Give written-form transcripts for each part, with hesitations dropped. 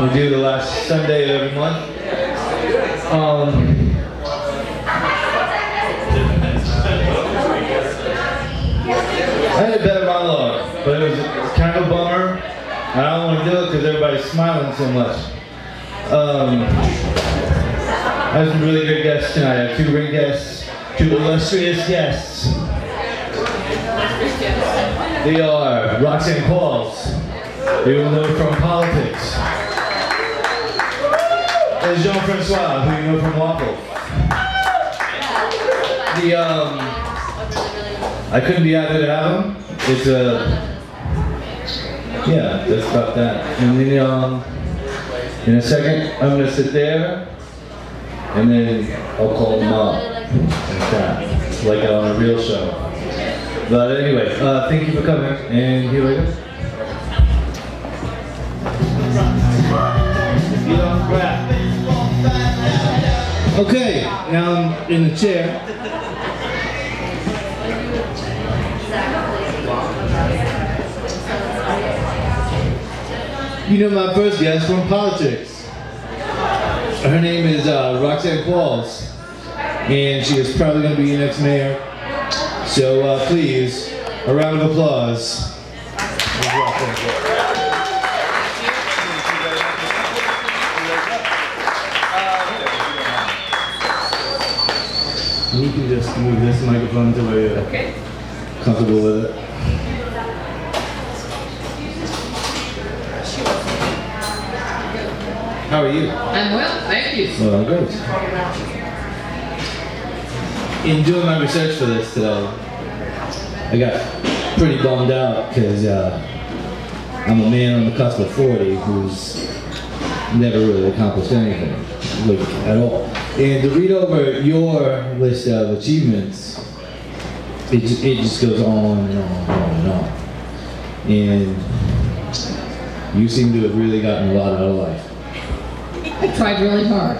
We do the last Sunday of every month. I had a better monologue, but it was kind of a bummer. I don't want to do it because everybody's smiling so much. I have some really good guests tonight. I have two great guests, two illustrious guests. They are Roxanne Qualls, who you know from politics, and Jean-Francois, who you know from Waffle. I couldn't be out there to have them. It's yeah, that's about that. And then in a second, I'm gonna sit there, and then I'll call them up, like that, like on a real show. But anyway, thank you for coming, and here we go. Get on the crap. Okay, now I'm in the chair. You know my first guest from politics. Her name is Roxanne Qualls, and she is probably going to be your next mayor. So please, a round of applause. You can just move this microphone to where you're comfortable with it. How are you? I'm well, thank you. Well, I'm good. In doing my research for this today, I got pretty bummed out because I'm a man on the cusp of 40 who's never really accomplished anything, like, at all. And to read over your list of achievements, it just goes on and on and on and on. And you seem to have really gotten a lot out of life. I tried really hard.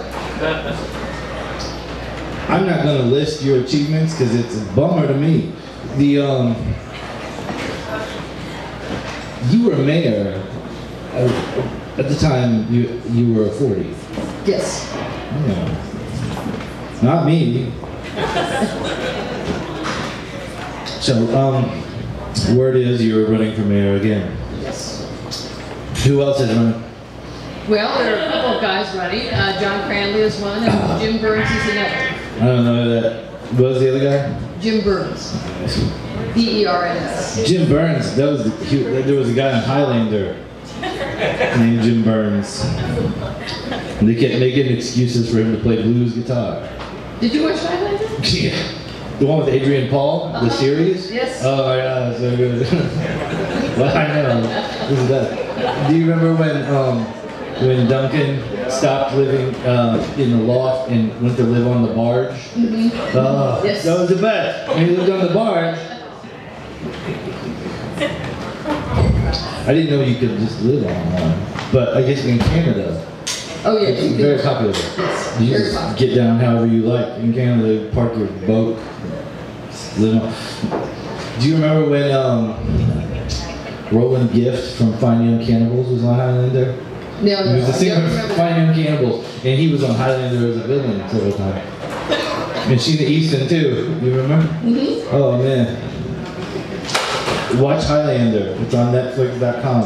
I'm not going to list your achievements because it's a bummer to me. You were mayor at the time you were 40. Yes. Yeah. Not me. So, word is you're running for mayor again. Yes. Who else is running? Well, there are a couple of guys running. John Cranley is one, and Jim Burns is another. I don't know that. What was the other guy? Jim Burns. B-E-R-N-S. Jim Burns. There was a guy in Highlander named Jim Burns. And they kept making excuses for him to play blues guitar. Did you watch Highlander? Yeah. The one with Adrian Paul, the series? Yes. Oh my God, so good. Well, I know. This is that. Do you remember when Duncan stopped living in the loft and went to live on the barge? Mm-hmm. Yes. That was the best. When he lived on the barge, I didn't know you could just live on one. But I guess in Canada, oh yeah, it's very popular. Yes, you just get down however you like. In Canada, park your boat, live on. Do you remember when Roland Gift from Fine Young Cannibals was on Highlander? No, He was the singer of Fine Young Cannibals, and he was on Highlander as a villain several times. And Sheena Easton too, you remember? Mm-hmm. Oh man. Watch Highlander, it's on Netflix.com.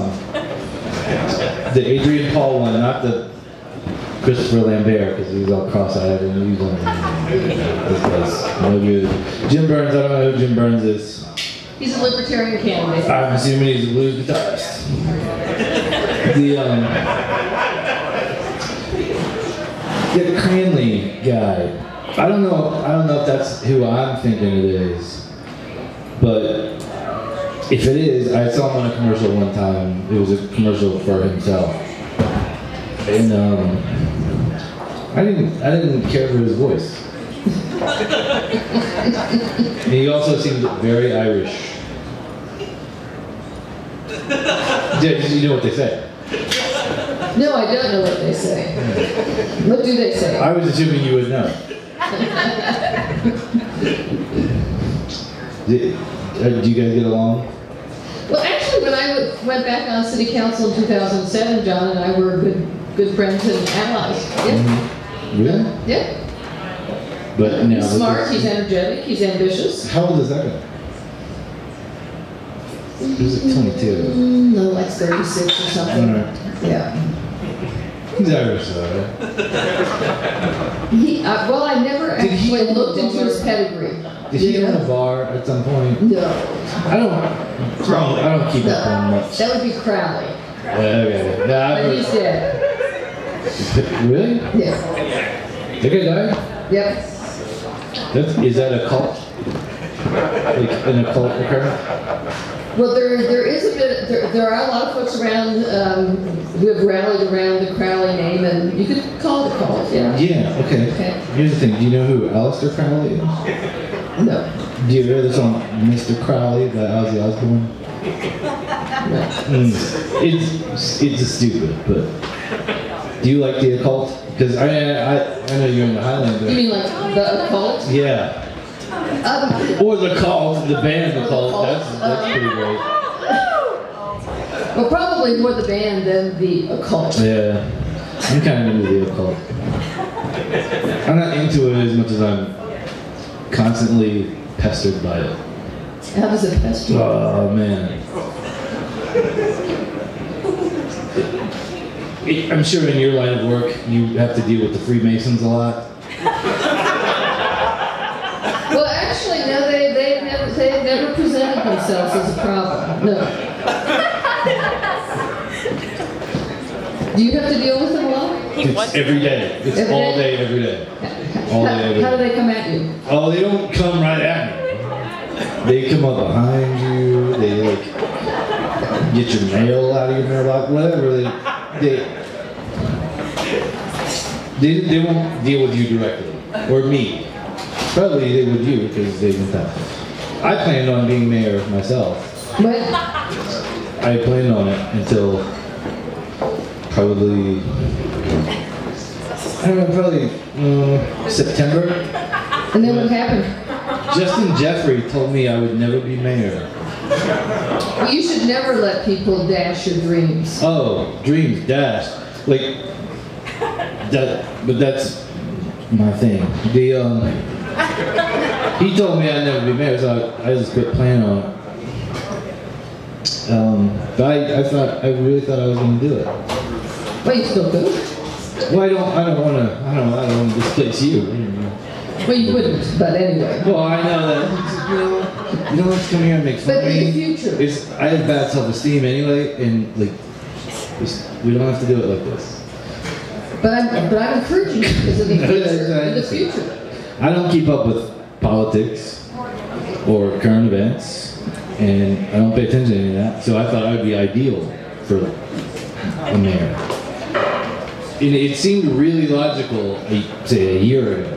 The Adrian Paul one, not the Christopher Lambert, because he was all cross-eyed and he was on this was no good. Jim Burns, I don't know who Jim Burns is. He's a libertarian candidate. I'm assuming he's a blues guitarist. The Cranley guy. I don't know if that's who I'm thinking it is, but if it is, I saw him on a commercial one time. It was a commercial for himself, and I didn't care for his voice. And he also seemed very Irish. Yeah, you know what they say. No, I don't know what they say. What do they say? I was assuming you would know. Do you guys get along? Well, actually, when I went back on city council in 2007, John and I were good friends and allies. Yeah. Mm-hmm. Really? Yeah. But now He's smart, he's energetic, he's ambitious. How old is that guy? He was like 22. No, like 36 or something. Yeah. He's Irish though, right? Well, I never actually looked into his pedigree. Did he own a bar at some point? No. I don't keep up on much. That would be Crowley. Okay. But he's dead. Really? Yeah. That guy died? Yep. Is that a cult? Like an occult occurrence? Well, there is a bit. There are a lot of folks around who have rallied around the Crowley name, and you could call it a cult. Yeah. Yeah. Okay. Here's the thing. Do you know who Aleister Crowley is? No. Do you hear the song "Mr. Crowley" by Ozzy Osbourne? No. It's stupid, but do you like the occult? Because I know you're in the Highlander. You mean like the occult? Yeah. Or the Cult, the band The Cult. That's pretty great. Well, probably more the band than the occult. Yeah. I'm kind of into the occult. I'm not into it as much as I'm constantly pestered by it. How does it pester you? Oh, man. I'm sure in your line of work, you have to deal with the Freemasons a lot. Well, actually, no, they've never presented themselves as a problem. No. Do you have to deal with them a lot? It's every day. It's every all day, every day. All day, every day. How do they come at you? Oh, they don't come right at me. They come up behind you. They like get your mail out of your mailbox, whatever. They won't deal with you directly or me. Probably they would you because they went that. I planned on being mayor myself. What? I planned on it until probably September. And then what happened? Justin Jeffrey told me I would never be mayor. Well, you should never let people dash your dreams. Oh, dreams dashed. Like that, but that's my thing. He told me I'd never be mayor, so I just quit planning on it. But I really thought I was going to do it. Well, you still could. Well, I don't want to displace you. Well, you wouldn't, but anyway. Well, I know that. You know what's coming here and makes fun of me? But in the future. I have bad self-esteem anyway, and like, we don't have to do it like this. But I'm encouraging you because of the future. In the future. I don't keep up with politics or current events, and I don't pay attention to any of that. So I thought I would be ideal for a mayor. And it seemed really logical, say a year ago.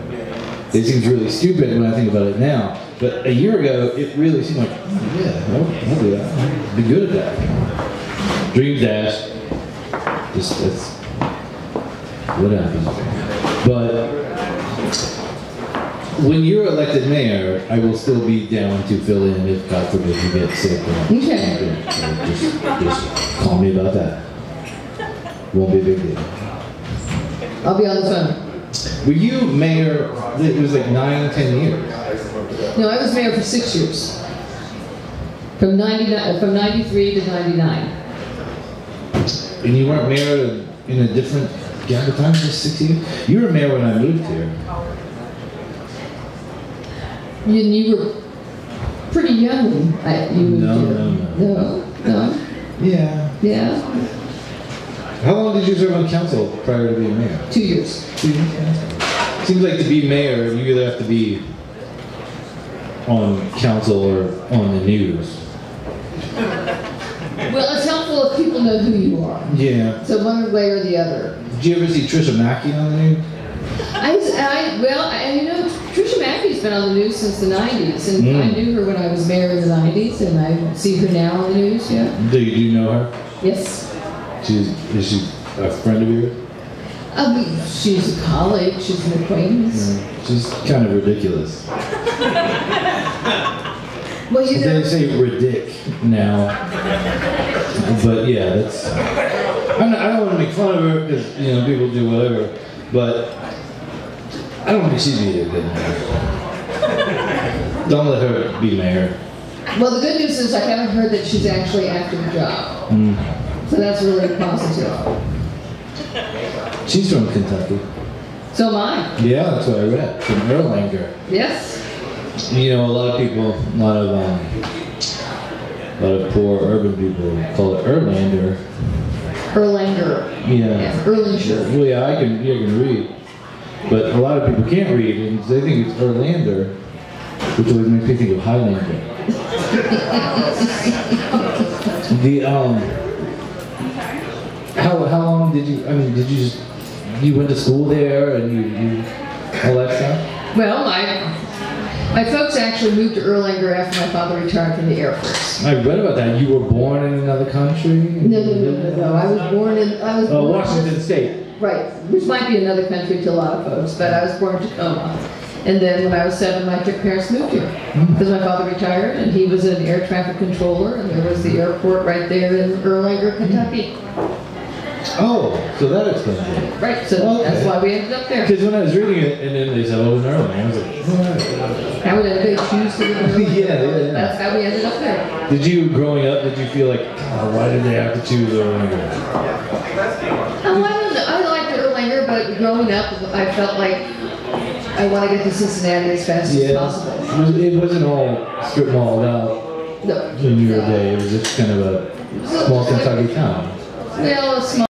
It seems really stupid when I think about it now. But a year ago, it really seemed like, oh, yeah, I'll do that. I'll be good at that. Dream dash. That's what happens. But when you're elected mayor, I will still be down to fill in if, God forbid, you get sick. Okay. So just call me about that. Won't be a big deal. I'll be on the phone. Were you mayor, it was like 9-10 years? No, I was mayor for 6 years. From 93 to 99. And you weren't mayor in a different gap of time, just 6 years? You were mayor when I moved here. You were pretty young when you moved here. No. Yeah. Yeah. How long did you serve on council prior to being mayor? 2 years. 2 years? Seems like to be mayor, you either have to be on council or on the news. Well, it's helpful if people know who you are. Yeah. So one way or the other. Did you ever see Trisha Mackey on the news? You know, Trisha Mackey's been on the news since the 90s, and I knew her when I was mayor in the 90s, and I see her now on the news, yeah. Do you know her? Yes. Is she a friend of yours? She's a colleague, she's an acquaintance. She's kind of ridiculous. Well, you know. They say ridic now. But yeah, I don't want to make fun of her because people do whatever, but I don't think she'd be a good mayor. Don't let her be mayor. Well, the good news is I haven't heard that she's actually after the job. So that's really positive. She's from Kentucky. So am I. Yeah, that's what I read. From Erlanger. Yes. A lot of people, a lot of poor urban people call it Erlander. Erlanger. Yeah. Yes, Erlanger. Well, yeah, I can read. But a lot of people can't read, and they think it's Erlander, which always makes me think of Highlander. How long did you, you went to school there and you all that stuff? Well, my folks actually moved to Erlanger after my father retired from the Air Force. I read about that. You were born in another country? No. I was born in Washington State. Right, which might be another country to a lot of folks, but I was born in Tacoma. And then when I was 7, my parents moved here. Because my father retired, and he was an air traffic controller, and there was the airport right there in Erlanger, Kentucky. Oh, so that explains it. Right, so that's why we ended up there. Because when I was reading it, and then they said, oh, in Erlanger, I was like, what? How would anybody choose to live in Erlanger? Yeah. That's how we ended up there. Did you, growing up, did you feel like, oh, why did they have to choose Erlanger? I liked Erlanger, but growing up, I felt like I want to get to Cincinnati as fast as possible. It wasn't all strip malled out in your day. It was just kind of a small Kentucky town. Well, a small